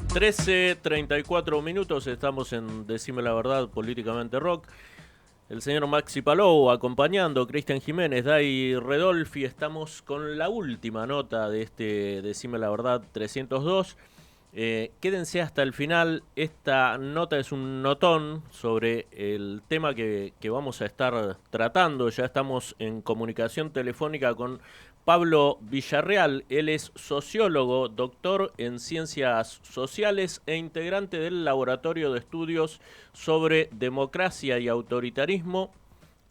13:34, estamos en Decime la Verdad, Políticamente Rock. El señor Maxi Palou acompañando, Cristian Jiménez, Dai Redolfi. Estamos con la última nota de este Decime la Verdad 302. Quédense hasta el final. Esta nota es un notón sobre el tema que vamos a estar tratando. Ya estamos en comunicación telefónica con Pablo Villarreal. Él es sociólogo, doctor en ciencias sociales e integrante del Laboratorio de Estudios sobre Democracia y Autoritarismo.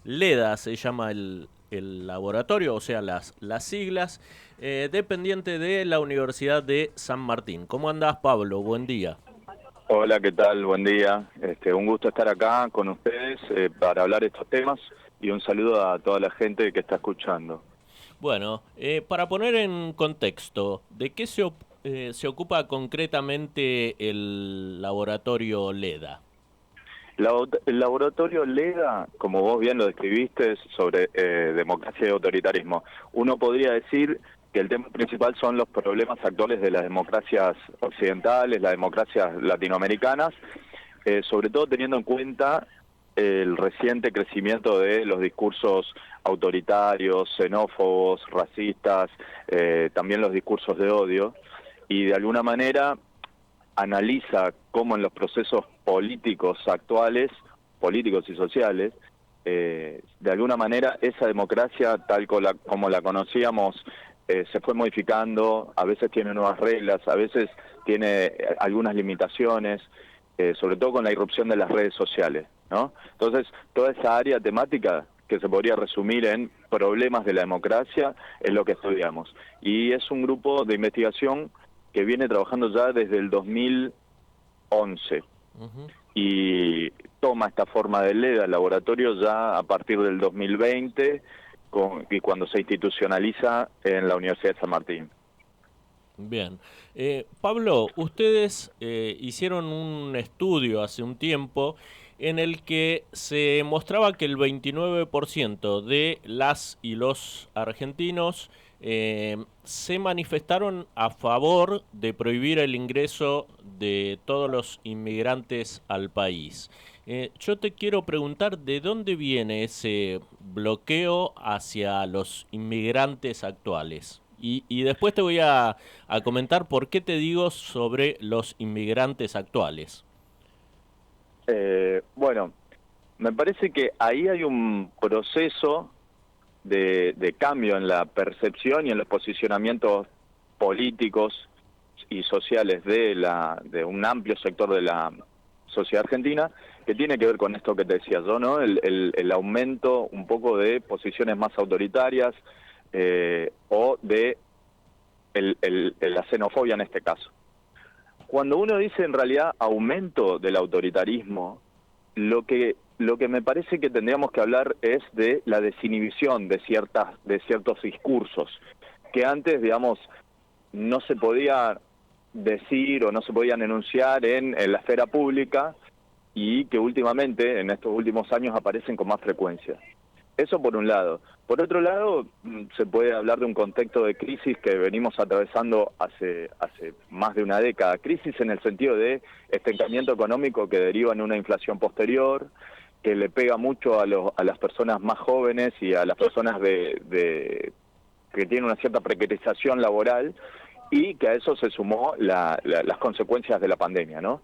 LEDA se llama el laboratorio, o sea, las siglas, dependiente de la Universidad de San Martín. ¿Cómo andás, Pablo? Buen día. Hola, ¿qué tal? Buen día. Un gusto estar acá con ustedes para hablar de estos temas y un saludo a toda la gente que está escuchando. Bueno, para poner en contexto, ¿de qué se ocupa concretamente el laboratorio LEDA? El laboratorio LEDA, como vos bien lo describiste, es sobre democracia y autoritarismo. Uno podría decir que el tema principal son los problemas actuales de las democracias occidentales, las democracias latinoamericanas, sobre todo teniendo en cuenta el reciente crecimiento de los discursos autoritarios, xenófobos, racistas, también los discursos de odio, y de alguna manera analiza cómo en los procesos políticos actuales, políticos y sociales, de alguna manera esa democracia tal como la conocíamos se fue modificando, a veces tiene nuevas reglas, a veces tiene algunas limitaciones, sobre todo con la irrupción de las redes sociales, ¿no? Entonces, toda esa área temática que se podría resumir en problemas de la democracia es lo que estudiamos. Y es un grupo de investigación que viene trabajando ya desde el 2011 y toma esta forma de LEDA, el laboratorio, ya a partir del 2020 y cuando se institucionaliza en la Universidad de San Martín. Bien. Pablo, ustedes hicieron un estudio hace un tiempo en el que se mostraba que el 29% de las y los argentinos se manifestaron a favor de prohibir el ingreso de todos los inmigrantes al país. Yo te quiero preguntar de dónde viene ese bloqueo hacia los inmigrantes actuales. Y después te voy a comentar por qué te digo sobre los inmigrantes actuales. Bueno, me parece que ahí hay un proceso de cambio en la percepción y en los posicionamientos políticos y sociales de un amplio sector de la sociedad argentina, que tiene que ver con esto que te decía yo, ¿no? El aumento un poco de posiciones más autoritarias o de la xenofobia en este caso. Cuando uno dice en realidad aumento del autoritarismo, lo que me parece que tendríamos que hablar es de la desinhibición de ciertos discursos que antes, digamos, no se podía decir o no se podían enunciar en la esfera pública y que últimamente, en estos últimos años, aparecen con más frecuencia. Eso por un lado. Por otro lado, se puede hablar de un contexto de crisis que venimos atravesando hace más de una década. Crisis en el sentido de estancamiento económico que deriva en una inflación posterior, que le pega mucho a las personas más jóvenes y a las personas que tienen una cierta precarización laboral, y que a eso se sumó las consecuencias de la pandemia, ¿no?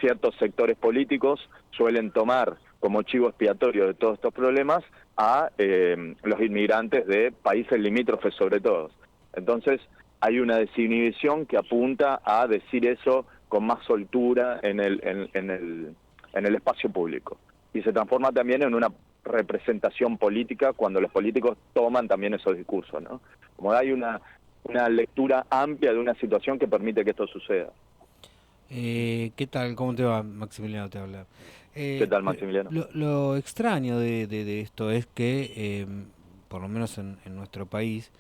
Ciertos sectores políticos suelen tomar como chivo expiatorio de todos estos problemas a los inmigrantes de países limítrofes sobre todo. Entonces hay una desinhibición que apunta a decir eso con más soltura en el espacio público. Y se transforma también en una representación política cuando los políticos toman también esos discursos, ¿no? Como hay una lectura amplia de una situación que permite que esto suceda. ¿Qué tal? ¿Cómo te va? Maximiliano te habla. ¿Qué tal, Maximiliano? Lo extraño de esto es que, por lo menos en nuestro país,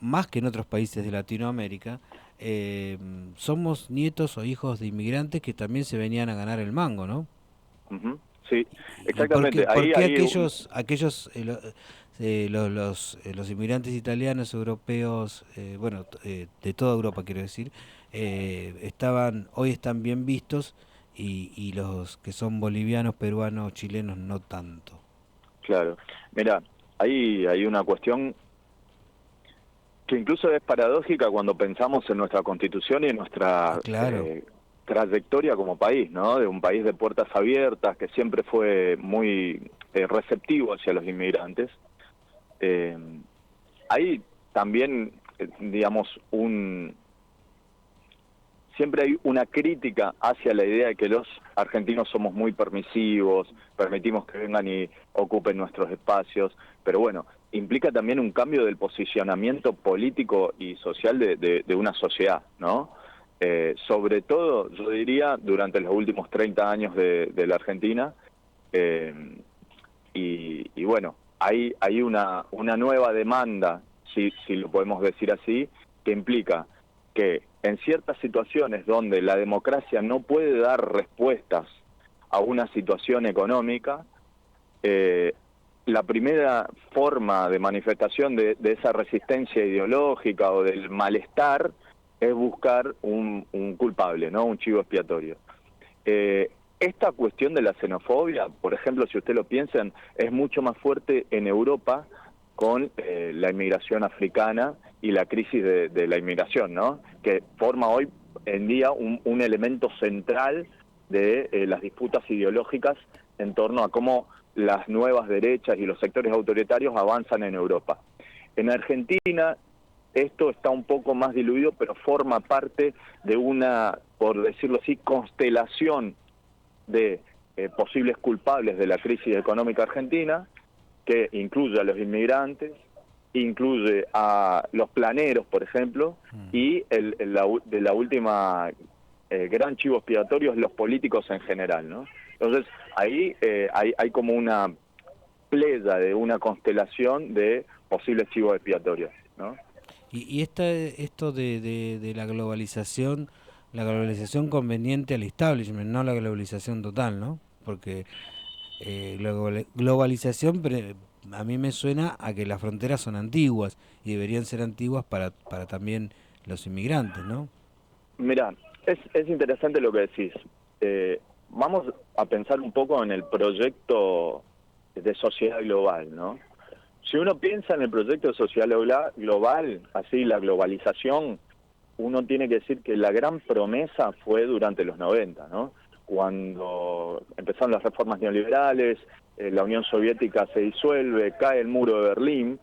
más que en otros países de Latinoamérica, somos nietos o hijos de inmigrantes que también se venían a ganar el mango, ¿no? Uh-huh. Sí, ¿Y exactamente. por qué los inmigrantes italianos, europeos, de toda Europa quiero decir, hoy están bien vistos y los que son bolivianos, peruanos, chilenos no tanto. Claro. Mira, hay una cuestión que incluso es paradójica cuando pensamos en nuestra Constitución y en nuestra Claro. trayectoria como país, ¿no? De un país de puertas abiertas que siempre fue muy receptivo hacia los inmigrantes. Eh, Hay también, digamos, siempre hay una crítica hacia la idea de que los argentinos somos muy permisivos, permitimos que vengan y ocupen nuestros espacios, pero bueno, implica también un cambio del posicionamiento político y social de una sociedad, ¿no? Sobre todo, yo diría, durante los últimos 30 años de la Argentina, eh, y bueno, hay una nueva demanda, si lo podemos decir así, que implica que en ciertas situaciones donde la democracia no puede dar respuestas a una situación económica, la primera forma de manifestación de esa resistencia ideológica o del malestar es buscar un culpable, ¿no? Un chivo expiatorio. Esta cuestión de la xenofobia, por ejemplo, si ustedes lo piensan, es mucho más fuerte en Europa con la inmigración africana y la crisis de la inmigración, ¿no? Que forma hoy en día un elemento central de las disputas ideológicas en torno a cómo las nuevas derechas y los sectores autoritarios avanzan en Europa. En Argentina esto está un poco más diluido, pero forma parte de una, por decirlo así, constelación de posibles culpables de la crisis económica argentina, que incluye a los inmigrantes, incluye a los planeros, por ejemplo, y de la última gran chivo expiatorio es los políticos en general, ¿no? Entonces, ahí hay como una playa de una constelación de posibles chivos expiatorios, ¿no? Y esto de la globalización conveniente al establishment, no la globalización total, ¿no? Porque la globalización a mí me suena a que las fronteras son antiguas y deberían ser antiguas para también los inmigrantes, ¿no? Mira, es interesante lo que decís. Vamos a pensar un poco en el proyecto de sociedad global, ¿no? Si uno piensa en el proyecto de sociedad global, así la globalización, uno tiene que decir que la gran promesa fue durante los 90, ¿no? Cuando empezaron las reformas neoliberales, la Unión Soviética se disuelve, cae el muro de Berlín,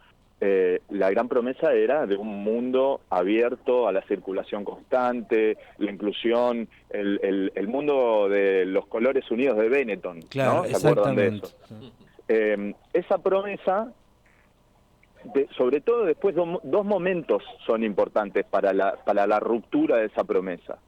la gran promesa era de un mundo abierto a la circulación constante, la inclusión, el mundo de los colores unidos de Benetton, Claro, ¿no? ¿Se acuerdan de exactamente. eso? Esa promesa, sobre todo después, dos momentos son importantes para la ruptura de esa promesa.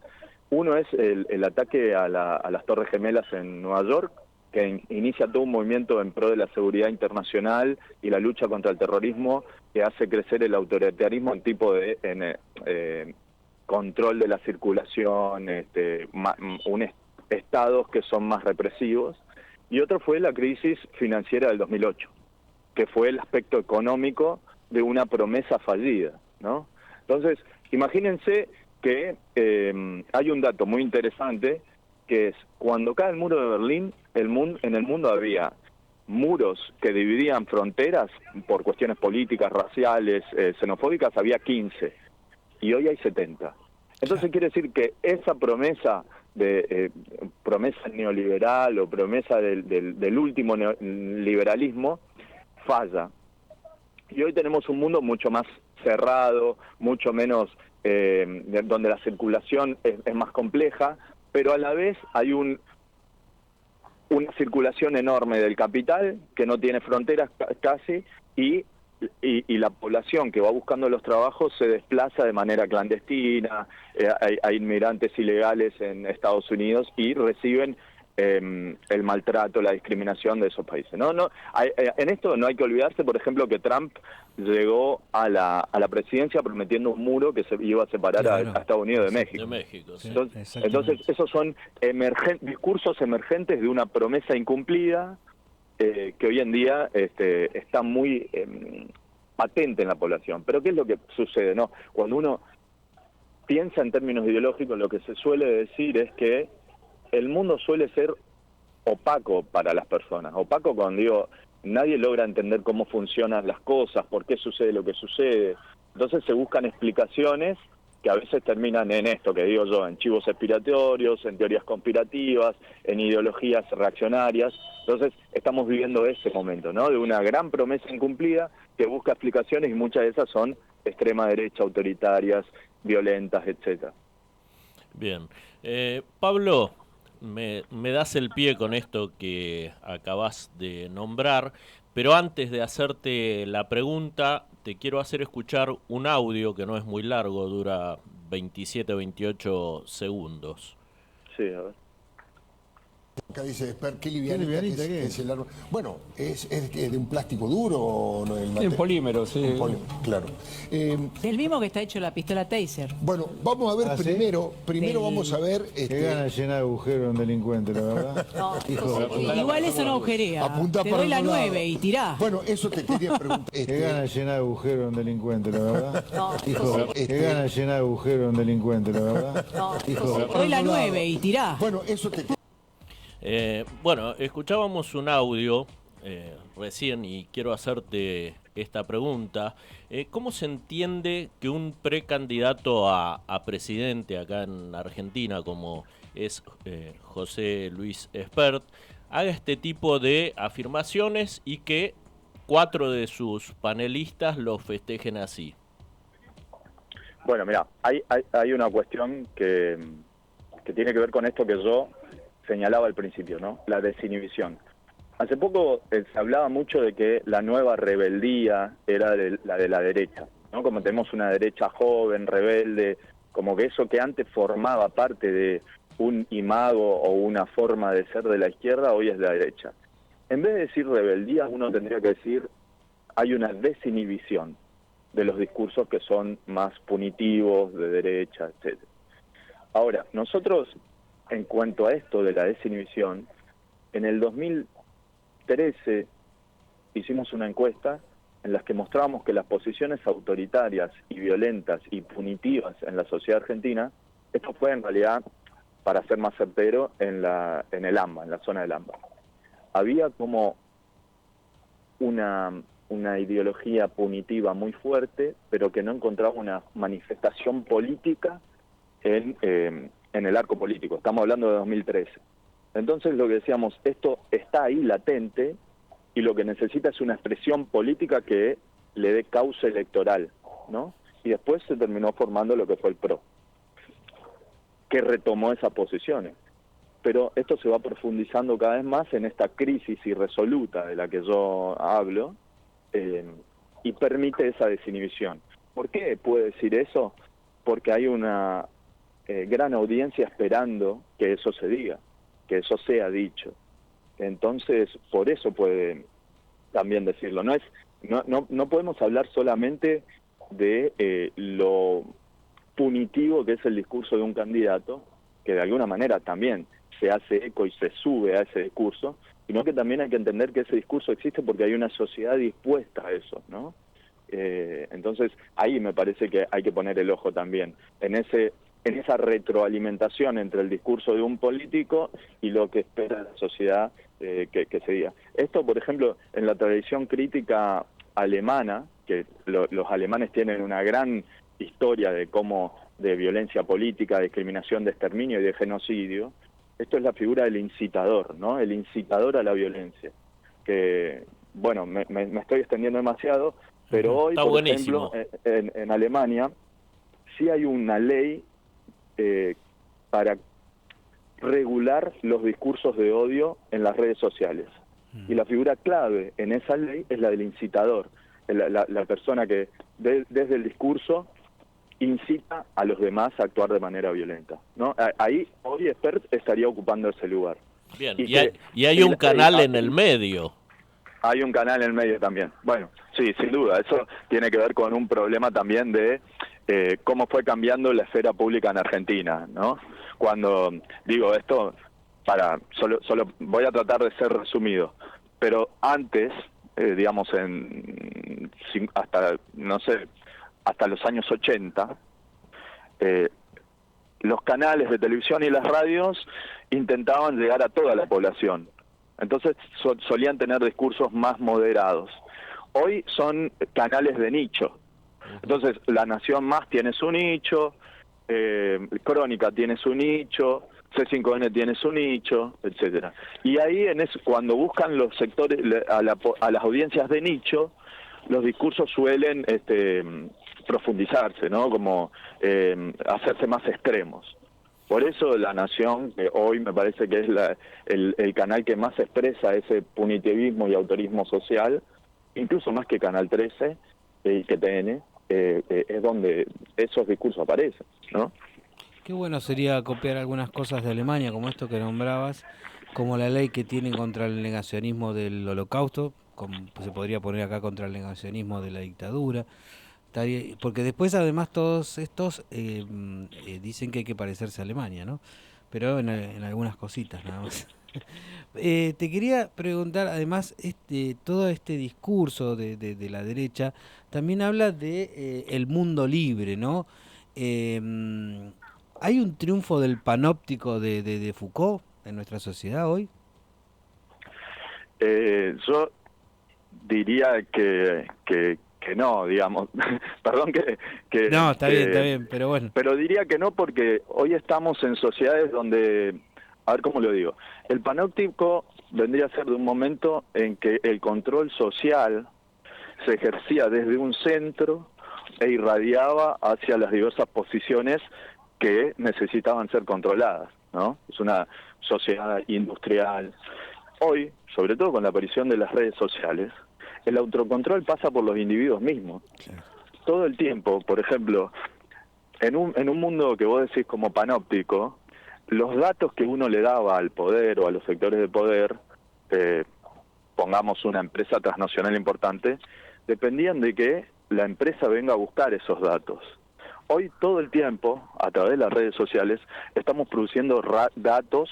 Uno es el ataque a las Torres Gemelas en Nueva York, que inicia todo un movimiento en pro de la seguridad internacional y la lucha contra el terrorismo, que hace crecer el autoritarismo en tipo de control de la circulación, estados que son más represivos. Y otro fue la crisis financiera del 2008, que fue el aspecto económico de una promesa fallida, ¿no? Entonces, imagínense que hay un dato muy interesante, que es, cuando cae el muro de Berlín, en el mundo había muros que dividían fronteras por cuestiones políticas, raciales, xenofóbicas, había 15, y hoy hay 70. Entonces quiere decir que esa promesa promesa neoliberal o promesa del último liberalismo falla. Y hoy tenemos un mundo mucho más cerrado, mucho menos, donde la circulación es más compleja, pero a la vez hay una circulación enorme del capital que no tiene fronteras casi, y la población que va buscando los trabajos se desplaza de manera clandestina, hay inmigrantes ilegales en Estados Unidos y reciben el maltrato, la discriminación de esos países. En esto no hay que olvidarse, por ejemplo, que Trump llegó a la presidencia prometiendo un muro que se iba a separar Claro, a Estados Unidos de México. De México, sí. Entonces esos son discursos emergentes de una promesa incumplida, que hoy en día está muy patente en la población. Pero ¿qué es lo que sucede, no? Cuando uno piensa en términos ideológicos, lo que se suele decir es que el mundo suele ser opaco para las personas. Opaco cuando digo, nadie logra entender cómo funcionan las cosas, por qué sucede lo que sucede. Entonces se buscan explicaciones que a veces terminan en esto que digo yo, en chivos expiatorios, en teorías conspirativas, en ideologías reaccionarias. Entonces estamos viviendo ese momento, ¿no? De una gran promesa incumplida que busca explicaciones y muchas de esas son extrema derecha, autoritarias, violentas, etcétera. Bien. Pablo, me das el pie con esto que acabas de nombrar, pero antes de hacerte la pregunta, te quiero hacer escuchar un audio que no es muy largo, dura 27-28 segundos. Sí, a ver. Acá dice Esper, qué livianita que es el árbol. Bueno, ¿es de un plástico duro o no? Un polímero, sí. Un polímero, claro. El mismo que está hecho la pistola Taser. Bueno, vamos a ver primero vamos a ver... Qué gana de llenar agujero un delincuente, la verdad. No, igual eso no agujerea. Apunta te para doy la otro lado. 9 y tirá. Bueno, eso te quería preguntar. Qué gana de llenar agujero un delincuente, la verdad. No, Qué gana de llenar agujero un delincuente, la verdad. no, te doy la 9 y tirá. Bueno, eso te... Bueno, escuchábamos un audio recién y quiero hacerte esta pregunta. ¿Cómo se entiende que un precandidato a presidente acá en Argentina, como es José Luis Espert, haga este tipo de afirmaciones y que 4 de sus panelistas lo festejen así? Bueno, mira, hay una cuestión que tiene que ver con esto que yo señalaba al principio, ¿no? La desinhibición. Hace poco se hablaba mucho de que la nueva rebeldía era la de la derecha, ¿no? Como tenemos una derecha joven, rebelde, como que eso que antes formaba parte de un imago o una forma de ser de la izquierda, hoy es de la derecha. En vez de decir rebeldía, uno tendría que decir hay una desinhibición de los discursos que son más punitivos, de derecha, etc. Ahora, nosotros, en cuanto a esto de la desinhibición, en el 2013 hicimos una encuesta en la que mostrábamos que las posiciones autoritarias y violentas y punitivas en la sociedad argentina, esto fue en realidad, para ser más certero, en el AMBA, en la zona del AMBA. Había como una ideología punitiva muy fuerte, pero que no encontraba una manifestación política en el arco político. Estamos hablando de 2013. Entonces lo que decíamos, esto está ahí latente y lo que necesita es una expresión política que le dé cauce electoral, ¿no? Y después se terminó formando lo que fue el PRO, que retomó esas posiciones. Pero esto se va profundizando cada vez más en esta crisis irresoluta de la que yo hablo, y permite esa desinhibición. ¿Por qué puede decir eso? Porque hay una gran audiencia esperando que eso se diga, que eso sea dicho. Entonces, por eso puede también decirlo. No podemos hablar solamente de lo punitivo que es el discurso de un candidato, que de alguna manera también se hace eco y se sube a ese discurso, sino que también hay que entender que ese discurso existe porque hay una sociedad dispuesta a eso, ¿no? Entonces, ahí me parece que hay que poner el ojo también, en esa retroalimentación entre el discurso de un político y lo que espera la sociedad que se diga. Esto, por ejemplo, en la tradición crítica alemana, que los alemanes tienen una gran historia de violencia política, de discriminación, de exterminio y de genocidio. Esto es la figura del incitador, ¿no? El incitador a la violencia. Que, bueno, me estoy extendiendo demasiado, pero hoy, por ejemplo, en Alemania, sí hay una ley para regular los discursos de odio en las redes sociales. Y la figura clave en esa ley es la del incitador, la persona que desde el discurso incita a los demás a actuar de manera violenta, ¿no? Ahí hoy Espert estaría ocupando ese lugar. Bien, y hay un canal en el medio. Hay un canal en el medio también. Bueno, sí, sin duda. Eso tiene que ver con un problema también de cómo fue cambiando la esfera pública en Argentina, ¿no? Cuando digo esto, solo voy a tratar de ser resumido, pero antes, digamos, hasta los años 80, los canales de televisión y las radios intentaban llegar a toda la población. Entonces solían tener discursos más moderados. Hoy son canales de nicho. Entonces La Nación Más tiene su nicho, Crónica tiene su nicho, C5N tiene su nicho, etcétera. Y ahí cuando buscan los sectores, a las audiencias de nicho, los discursos suelen profundizarse, ¿no? Como hacerse más extremos. Por eso La Nación, que hoy me parece que es el canal que más expresa ese punitivismo y autorismo social, incluso más que Canal 13 y que TN, es donde esos discursos aparecen, ¿no? Qué bueno sería copiar algunas cosas de Alemania, como esto que nombrabas, como la ley que tienen contra el negacionismo del Holocausto, como se podría poner acá contra el negacionismo de la dictadura. Porque después además todos estos dicen que hay que parecerse a Alemania, ¿no? Pero en algunas cositas nada más. Te quería preguntar, además, todo este discurso de la derecha también habla de el mundo libre, ¿no? ¿Hay un triunfo del panóptico de Foucault en nuestra sociedad hoy? Yo diría que no, digamos. Perdón que no, está bien, pero bueno. Pero diría que no, porque hoy estamos en sociedades donde, a ver cómo lo digo, el panóptico vendría a ser de un momento en que el control social se ejercía desde un centro e irradiaba hacia las diversas posiciones que necesitaban ser controladas, ¿no? Es una sociedad industrial. Hoy, sobre todo con la aparición de las redes sociales, el autocontrol pasa por los individuos mismos. Claro. Todo el tiempo, por ejemplo, en un mundo que vos decís como panóptico, los datos que uno le daba al poder o a los sectores de poder, pongamos una empresa transnacional importante, dependían de que la empresa venga a buscar esos datos. Hoy todo el tiempo, a través de las redes sociales, estamos produciendo datos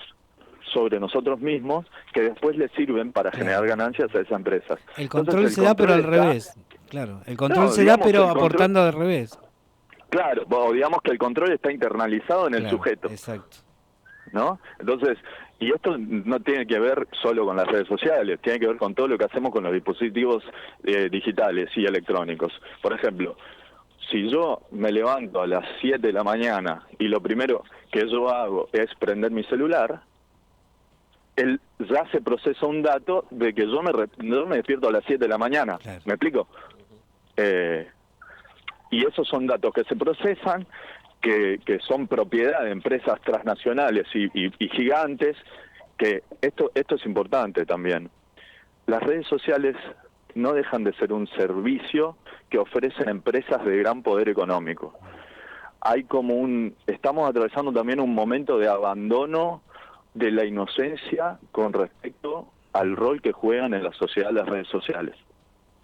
sobre nosotros mismos que después le sirven para generar ganancias a esas empresas. El control se da pero al revés. Claro, el control se da pero aportando al revés. Claro, o digamos que el control está internalizado en el sujeto. Exacto. ¿No? Entonces, y esto no tiene que ver solo con las redes sociales, tiene que ver con todo lo que hacemos con los dispositivos digitales y electrónicos. Por ejemplo, si yo me levanto a las 7 de la mañana y lo primero que yo hago es prender mi celular, ya se procesa un dato de que yo me despierto a las 7 de la mañana. Claro. ¿Me explico? Y esos son datos que se procesan, que son propiedad de empresas transnacionales y gigantes, que esto es importante también. Las redes sociales no dejan de ser un servicio que ofrecen empresas de gran poder económico. Hay estamos atravesando también un momento de abandono de la inocencia con respecto al rol que juegan en la sociedad las redes sociales,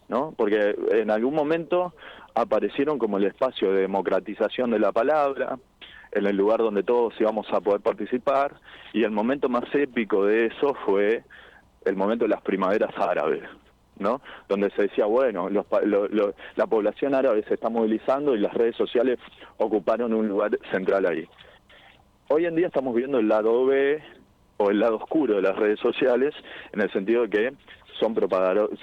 ¿no? Porque en algún momento aparecieron como el espacio de democratización de la palabra, en el lugar donde todos íbamos a poder participar, y el momento más épico de eso fue el momento de las primaveras árabes, ¿no? Donde se decía, bueno, la población árabe se está movilizando y las redes sociales ocuparon un lugar central ahí. Hoy en día estamos viendo el lado B o el lado oscuro de las redes sociales, en el sentido de que son propagadores.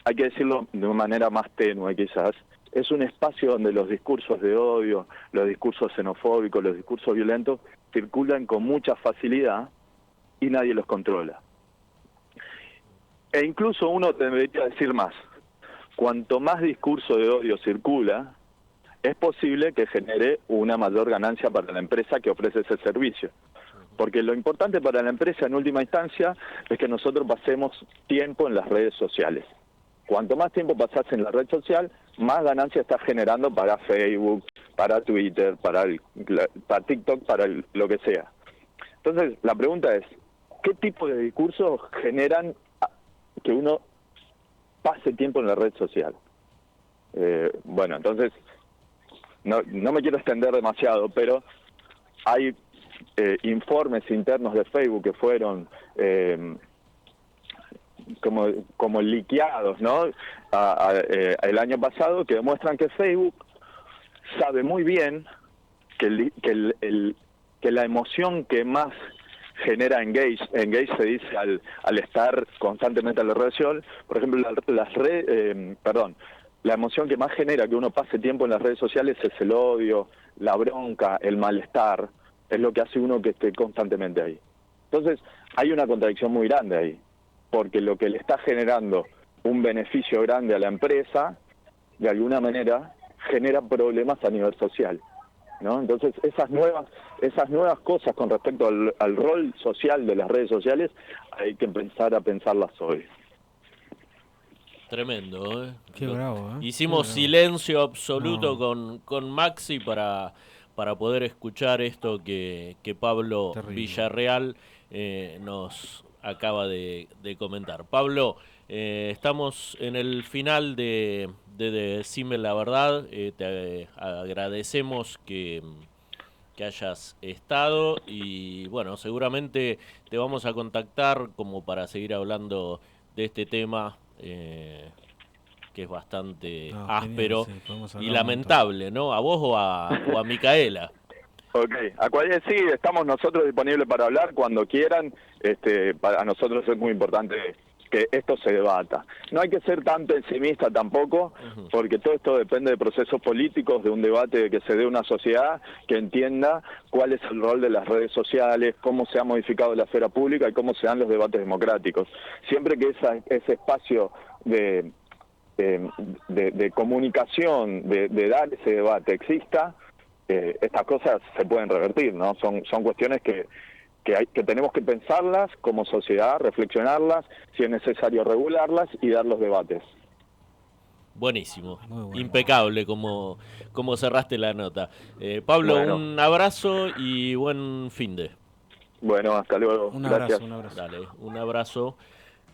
Hay que decirlo de una manera más tenue quizás, es un espacio donde los discursos de odio, los discursos xenofóbicos, los discursos violentos circulan con mucha facilidad y nadie los controla. E incluso uno debería decir más, cuanto más discurso de odio circula, es posible que genere una mayor ganancia para la empresa que ofrece ese servicio. Porque lo importante para la empresa en última instancia es que nosotros pasemos tiempo en las redes sociales. Cuanto más tiempo pasás en la red social, más ganancia estás generando para Facebook, para Twitter, para TikTok, para lo que sea. Entonces, la pregunta es, ¿qué tipo de discursos generan que uno pase tiempo en la red social? Bueno, entonces, no me quiero extender demasiado, pero hay informes internos de Facebook que fueron como liqueados, ¿no? El año pasado, que demuestran que Facebook sabe muy bien que la emoción que más genera engage se dice al estar constantemente en la red social, por ejemplo, la emoción que más genera que uno pase tiempo en las redes sociales es el odio, la bronca, el malestar, es lo que hace uno que esté constantemente ahí. Entonces, hay una contradicción muy grande ahí, porque lo que le está generando un beneficio grande a la empresa, de alguna manera, genera problemas a nivel social, ¿no? Entonces, esas nuevas cosas con respecto al rol social de las redes sociales, hay que empezar a pensarlas hoy. Tremendo, ¿eh? Qué bravo, ¿eh? Hicimos Qué bravo. silencio absoluto con Maxi para poder escuchar esto que Pablo Terrible. Villarreal nos acaba de comentar. Pablo, estamos en el final de Decime la Verdad. Te agradecemos que hayas estado y bueno, seguramente te vamos a contactar como para seguir hablando de este tema que es bastante áspero Genial, sí, podemos y hablar un lamentable, ¿no? ¿A vos o a Micaela? Ok, sí, estamos nosotros disponibles para hablar cuando quieran. Para nosotros es muy importante que esto se debata. No hay que ser tan pesimista tampoco, porque todo esto depende de procesos políticos, de un debate que se dé una sociedad que entienda cuál es el rol de las redes sociales, cómo se ha modificado la esfera pública y cómo se dan los debates democráticos. Siempre que ese espacio de comunicación, de dar ese debate exista, estas cosas se pueden revertir, ¿no? Son cuestiones que tenemos que pensarlas como sociedad, reflexionarlas, si es necesario regularlas y dar los debates. Buenísimo, Bueno. impecable como cerraste la nota. Pablo, Bueno. Un abrazo y buen finde. Bueno, hasta luego. Un Gracias. abrazo. Dale, un abrazo.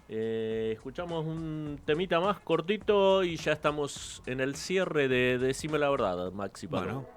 Escuchamos un temita más cortito y ya estamos en el cierre de Decime la Verdad, Maxi Palo. Bueno.